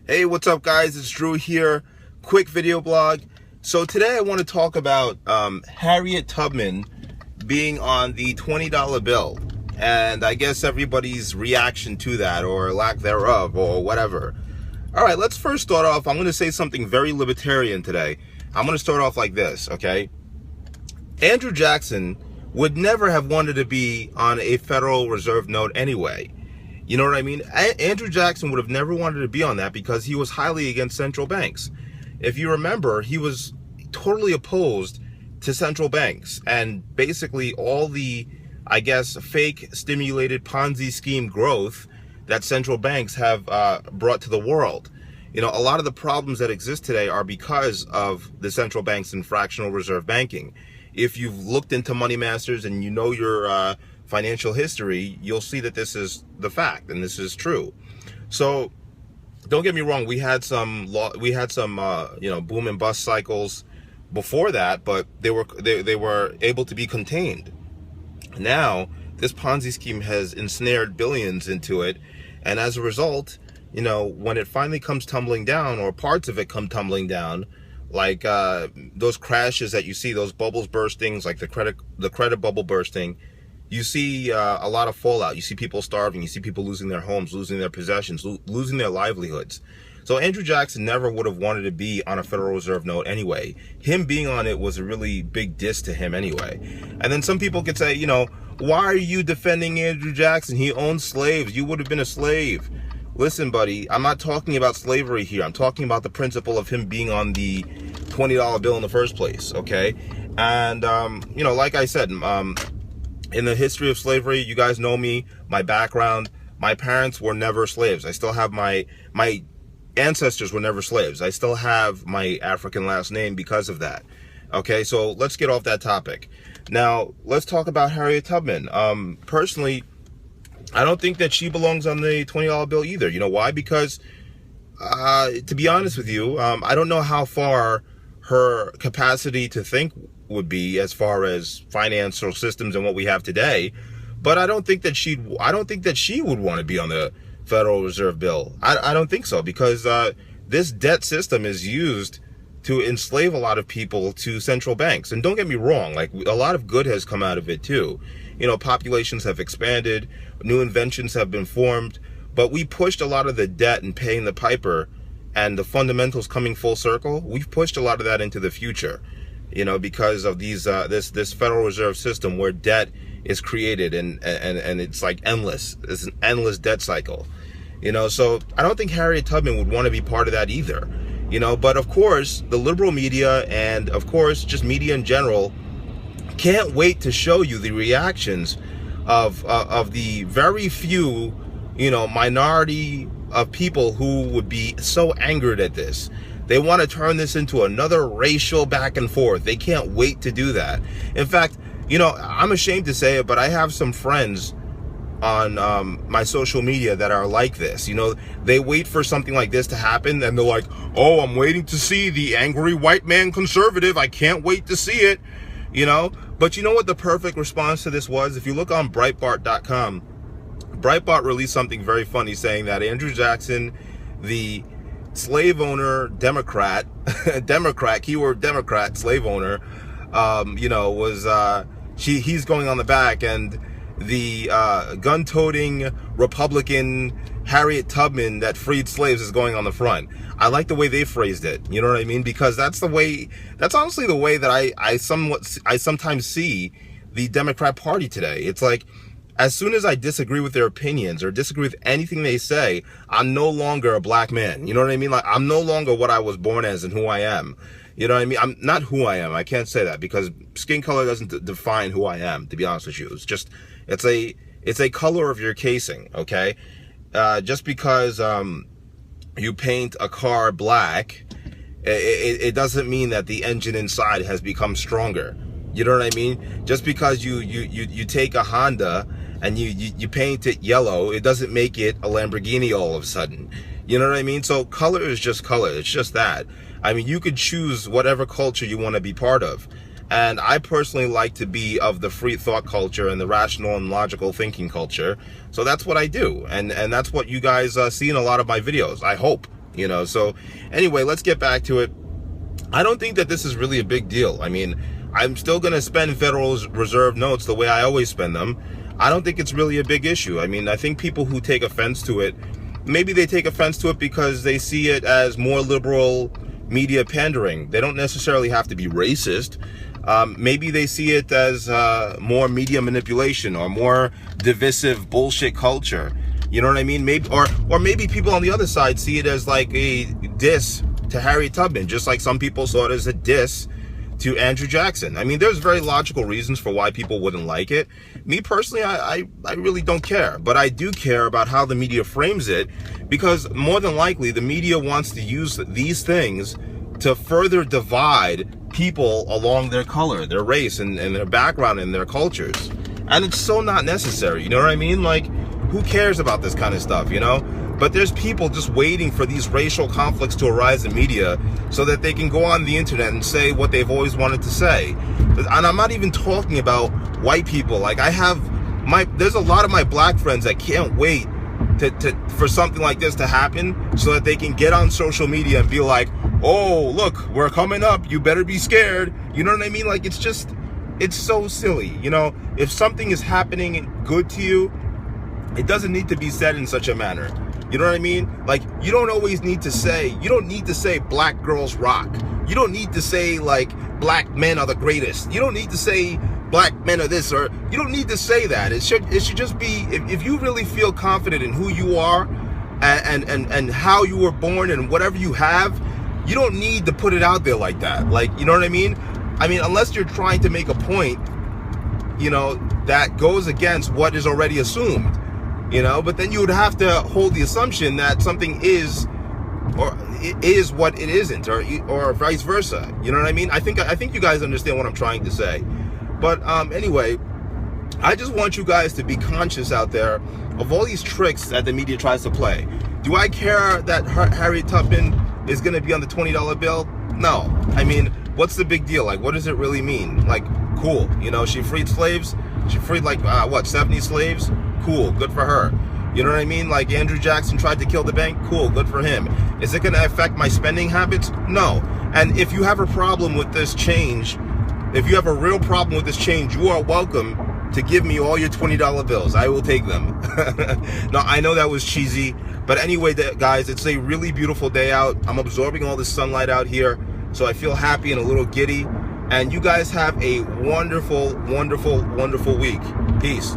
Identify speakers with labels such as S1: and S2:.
S1: Hey, what's up guys? It's Drew here. Quick video blog. So today I want to talk about Harriet Tubman being on the $20 bill. And I guess everybody's reaction to that, or lack thereof, or whatever. Alright, let's first start off. I'm going to say something very libertarian today. I'm going to start off like this, okay? Andrew Jackson would never have wanted to be on a Federal Reserve note anyway. You know what I mean? Andrew Jackson would have never wanted to be on that because he was highly against central banks. If you remember, he was totally opposed to central banks and basically all the, I guess, fake stimulated Ponzi scheme growth that central banks have brought to the world. You know, a lot of the problems that exist today are because of the central banks and fractional reserve banking. If you've looked into Money Masters and you know your financial history, you'll see that this is the fact and this is true. So don't get me wrong, we had some you know, boom and bust cycles before that, but they were able to be contained. Now this Ponzi scheme has ensnared billions into it, and as a result, you know, when it finally comes tumbling down, or parts of it come tumbling down, like those crashes that you see, those bubbles bursting, like the credit bubble bursting, you see a lot of fallout. You see people starving. You see people losing their homes, losing their possessions, losing their livelihoods. So Andrew Jackson never would have wanted to be on a Federal Reserve note anyway. Him being on it was a really big diss to him anyway. And then some people could say, you know, why are you defending Andrew Jackson? He owned slaves. You would have been a slave. Listen, buddy, I'm not talking about slavery here. I'm talking about the principle of him being on the $20 bill in the first place, okay? And, you know, like I said, in the history of slavery, you guys know me, my background. My parents were never slaves. I still have my ancestors were never slaves. I still have my African last name because of that. Okay, so let's get off that topic. Now, let's talk about Harriet Tubman. Personally, I don't think that she belongs on the $20 bill either. You know why? Because, to be honest with you, I don't know how far her capacity to think would be as far as financial systems and what we have today, but I don't think that she would want to be on the Federal Reserve bill. I don't think so, because this debt system is used to enslave a lot of people to central banks. And don't get me wrong, like, a lot of good has come out of it too. You know, populations have expanded, new inventions have been formed, but we pushed a lot of the debt and paying the piper and the fundamentals coming full circle. We've pushed a lot of that into the future, you know, because of these this Federal Reserve system where debt is created and it's like endless. It's an endless debt cycle, you know. So I don't think Harriet Tubman would want to be part of that either, you know. But of course, the liberal media and of course just media in general can't wait to show you the reactions of the very few, you know, minority of people who would be so angered at this. They want to turn this into another racial back and forth. They can't wait to do that. In fact, you know, I'm ashamed to say it, but I have some friends on my social media that are like this. You know, they wait for something like this to happen and they're like, oh, I'm waiting to see the angry white man conservative. I can't wait to see it, you know. But you know what the perfect response to this was? If you look on Breitbart.com, Breitbart released something very funny saying that Andrew Jackson, the slave owner Democrat, keyword Democrat, slave owner, you know, was he's going on the back, and the gun-toting Republican Harriet Tubman that freed slaves is going on the front. I like the way they phrased it. You know what I mean? Because that's honestly the way that I sometimes see the Democrat Party today. It's like, as soon as I disagree with their opinions or disagree with anything they say, I'm no longer a black man. You know what I mean? Like, I'm no longer what I was born as and who I am. You know what I mean? I'm not who I am. I can't say that because skin color doesn't define who I am, to be honest with you. It's just, it's a color of your casing, okay? Just because you paint a car black, it doesn't mean that the engine inside has become stronger. You know what I mean? Just because you take a Honda and you paint it yellow, it doesn't make it a Lamborghini all of a sudden. You know what I mean? So color is just color. It's just that. I mean, you could choose whatever culture you want to be part of. And I personally like to be of the free thought culture and the rational and logical thinking culture. So that's what I do. And that's what you guys see in a lot of my videos, I hope. you know. So anyway, let's get back to it. I don't think that this is really a big deal. I mean, I'm still going to spend Federal Reserve notes the way I always spend them. I don't think it's really a big issue. I mean, I think people who take offense to it, maybe they take offense to it because they see it as more liberal media pandering. They don't necessarily have to be racist. Maybe they see it as more media manipulation or more divisive bullshit culture. You know what I mean? Maybe, or maybe people on the other side see it as like a diss to Harriet Tubman, just like some people saw it as a diss to Andrew Jackson. I mean, there's very logical reasons for why people wouldn't like it. Me personally, I really don't care, but I do care about how the media frames it, because more than likely the media wants to use these things to further divide people along their color, their race, and their background and their cultures. And it's so not necessary, you know what I mean? Like, who cares about this kind of stuff, you know? But there's people just waiting for these racial conflicts to arise in media so that they can go on the internet and say what they've always wanted to say. And I'm not even talking about white people. Like, there's a lot of my black friends that can't wait for something like this to happen so that they can get on social media and be like, oh, look, we're coming up, you better be scared. You know what I mean? Like, it's so silly. You know, if something is happening good to you, it doesn't need to be said in such a manner. You know what I mean? Like, you don't need to say black girls rock. You don't need to say like black men are the greatest. You don't need to say black men are this, or you don't need to say that. It should just be, if you really feel confident in who you are and how you were born and whatever you have, you don't need to put it out there like that. Like, you know what I mean? I mean, unless you're trying to make a point, you know, that goes against what is already assumed. You know, but then you would have to hold the assumption that something is, or it is what it isn't, or vice versa. You know what I mean? I think you guys understand what I'm trying to say. But anyway, I just want you guys to be conscious out there of all these tricks that the media tries to play. Do I care that Harriet Tubman is going to be on the $20 bill? No. I mean, what's the big deal? Like, what does it really mean? Like, cool. You know, she freed slaves. She freed like, 70 slaves? Cool, good for her. You know what I mean? Like, Andrew Jackson tried to kill the bank. Cool, good for him. Is it going to affect my spending habits? No. And if you have a problem with this change, if you have a real problem with this change, you are welcome to give me all your $20 bills. I will take them. No, I know that was cheesy. But anyway, guys, it's a really beautiful day out. I'm absorbing all the sunlight out here, so I feel happy and a little giddy. And you guys have a wonderful, wonderful, wonderful week. Peace.